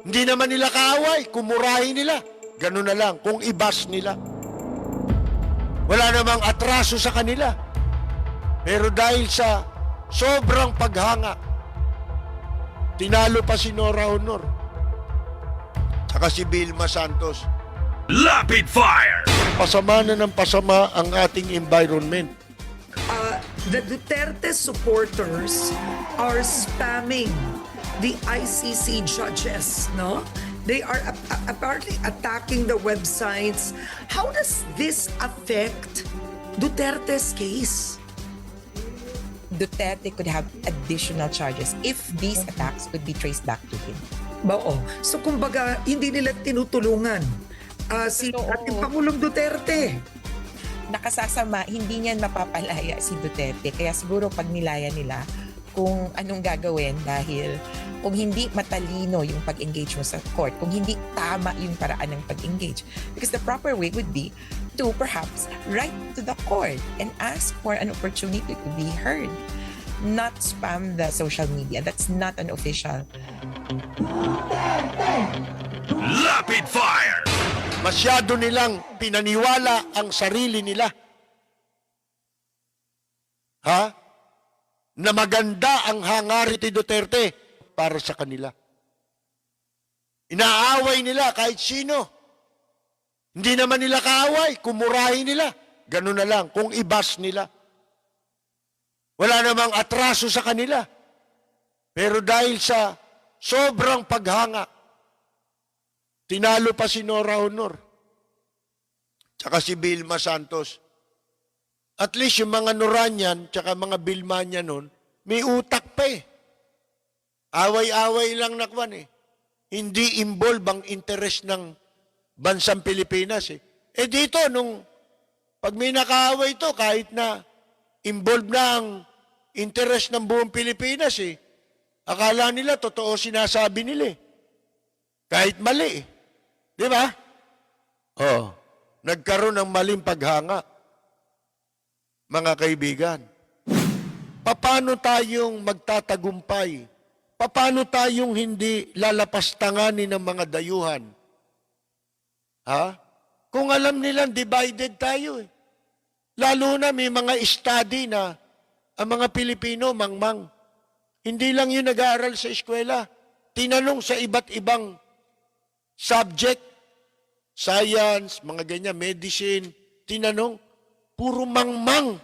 Hindi naman nila kaaway, kumurahin nila. Ganun na lang, kung ibas nila. Wala namang atraso sa kanila. Pero dahil sa sobrang paghanga, tinalo pa si Nora Honor. Tsaka si Vilma Santos. Rapid fire! Pasama na ng pasama ang ating environment. The Duterte supporters are spamming the ICC judges, no? They are apparently attacking the websites. How does this affect Duterte's case? Duterte could have additional charges if these attacks could be traced back to him. Oo. So kumbaga, hindi nila tinutulungan si Totoo. ating Pangulong Duterte. Nakasasama, hindi niyan mapapalaya si Duterte. Kaya siguro pag nilaya nila kung anong gagawin dahil kung hindi matalino yung pag-engage mo sa court, kung hindi tama yung paraan ng pag-engage. Because the proper way would be to perhaps write to the court and ask for an opportunity to be heard. Not spam the social media. That's not an official. Rapid fire! Masyado nilang pinaniwala ang sarili nila. Ha? Na maganda ang hangarin ni Duterte para sa kanila. Inaaway nila kahit sino. Hindi naman nila kaaway, kumurahin nila. Ganun na lang, kung ibas nila. Wala namang atraso sa kanila. Pero dahil sa sobrang paghanga, tinalo pa si Nora Honor. Tsaka si Vilma Santos. At least yung mga Noranyan, tsaka mga Vilmanya nun, may utak pa eh. Away-away lang nakwan eh. Hindi involve ang interest ng bansang Pilipinas eh. Eh dito, pag may nakaaway to, kahit na involved na ang interest ng buong Pilipinas eh, akala nila totoo sinasabi nila eh. Kahit mali eh. Di ba? Oh, nagkaroon ng maling paghanga. Mga kaibigan, paano tayong magtatagumpay? Paano tayong hindi lalapastanganin ng mga dayuhan? Ha? Kung alam nilang divided tayo eh. Lalo na may mga study na ang mga Pilipino mangmang. Hindi lang yun nag-aaral sa eskwela. Tinanong sa iba't ibang subject, science, mga ganyan, medicine, tinanong, puro mangmang.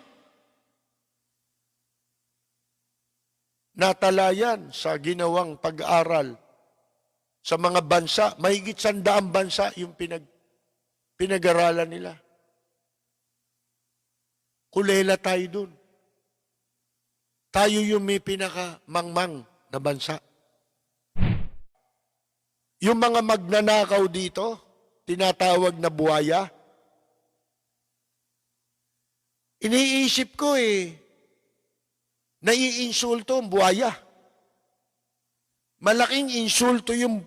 Natalayan sa ginawang pag-aaral sa mga bansa, mahigit 100 bansa yung pinag-aralan nila. Kulela tayo dun. Tayo yung may pinaka-mangmang na bansa. Yung mga magnanakaw dito, tinatawag na buhaya, iniisip ko naiinsulto ang buhaya. Malaking insulto yung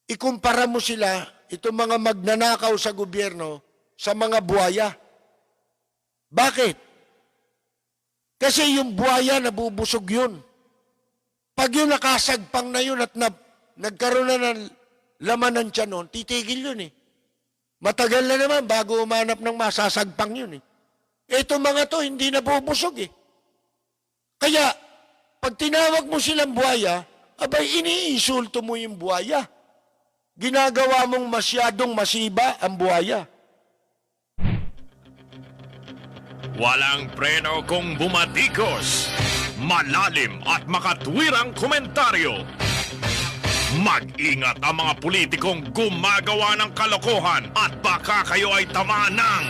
ikumpara mo sila, itong mga magnanakaw sa gobyerno, sa mga buhaya. Bakit? Kasi yung buhaya nabubusog yun. Pag yung nakasagpang na yun at nagkaroon na ng laman ng tiyan nun, titigil yun eh. Matagal na naman bago umanap ng masasagpang yun eh. Itong mga to, hindi nabubusog eh. Kaya, pag tinawag mo silang buhaya, abay iniinsulto mo yung buhaya. Ginagawa mong masyadong masiba ang buhaya. Walang preno kung bumatikos. Malalim at makatwirang komentaryo. Mag-ingat ang mga politikong gumagawa ng kalokohan at baka kayo ay tamaan ng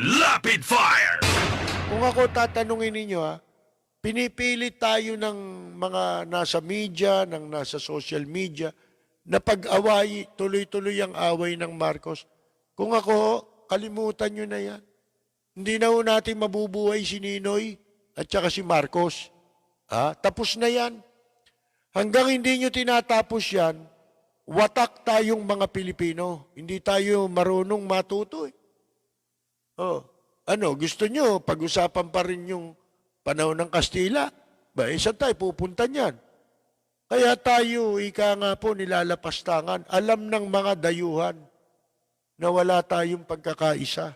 Rapid Fire! Kung ako tatanungin ninyo pinipilit tayo ng mga nasa media, ng nasa social media, na pag-away, tuloy-tuloy ang away ng Marcos. Kung ako, kalimutan nyo na yan. Hindi na ho natin mabubuhay si Ninoy at saka si Marcos. Tapos na yan. Hanggang hindi nyo tinatapos yan, watak tayong mga Pilipino. Hindi tayo marunong matuto eh. Gusto nyo, pag-usapan pa rin yung panahon ng Kastila? Saan tayo pupunta niyan? Kaya tayo, ika nga po, nilalapastangan. Alam ng mga dayuhan na wala tayong pagkakaisa.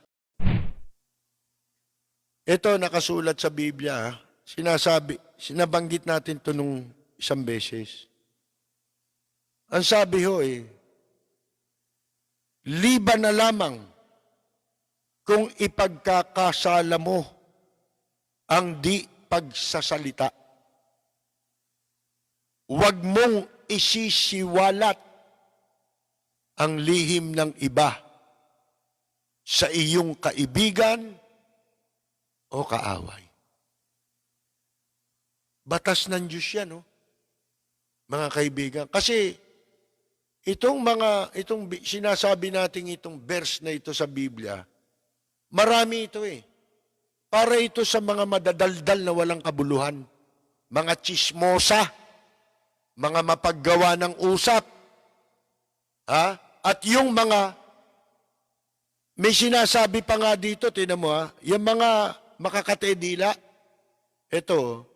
Ito nakasulat sa Biblia, sinabanggit natin ito nung isang beses. Ang sabi ho liban na lamang kung ipagkakasala mo ang di pagsasalita. Huwag mong isisiwalat ang lihim ng iba sa iyong kaibigan o kaaway. Batas ng Diyos yan, mga kaibigan. Kasi itong sinasabi natin itong verse na ito sa Biblia, marami ito Para ito sa mga madadaldal na walang kabuluhan, mga tsismosa, mga mapaggawa ng usap, at yung mga, may sinasabi pa nga dito, tinan mo yung mga makakatedila, ito,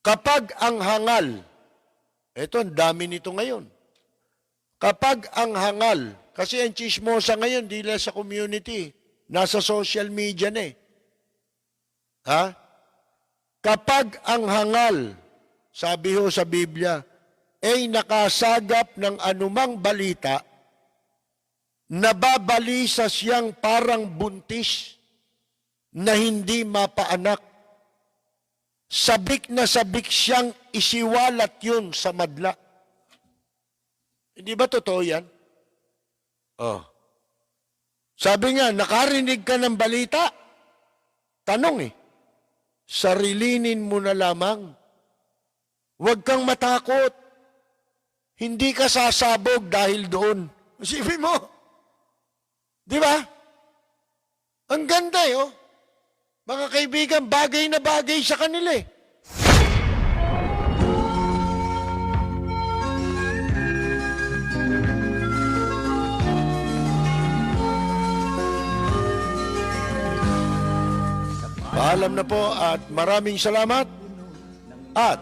kapag ang hangal, ito, ang dami nito ngayon, kapag ang hangal, kasi ang chismosa ngayon, di lang sa community, nasa social media na Kapag ang hangal, sabi ho sa Biblia, ay nakasagap ng anumang balita, nababalisa siyang parang buntis na hindi mapaanak. Sabik na sabik siyang isiwalat yun sa madla. Hindi ba totoo yan? Sabi nga, nakarinig ka ng balita? Tanong sarilinin mo na lamang. Huwag kang matakot. Hindi ka sasabog dahil doon. Isipin mo. Di ba? Ang ganda Mga kaibigan, bagay na bagay sa kanila Paalam na po at maraming salamat at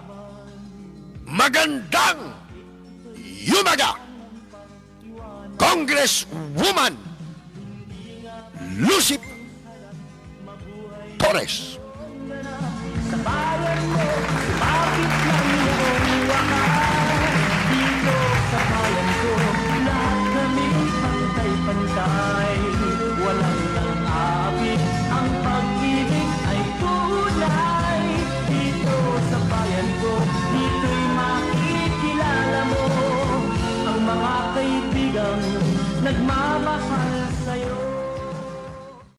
magandang yumaga, Congresswoman Lucy Torres. Sa bayan mo, bakit mayroong wakas? Dito sa bayan ko, lahat kami pantay-pantay. Walang nang-abit, ang pag-ibig ay tunay. Dito sa bayan ko, dito'y makikilala mo ang mga kaibigang nagmamahal sa'yo.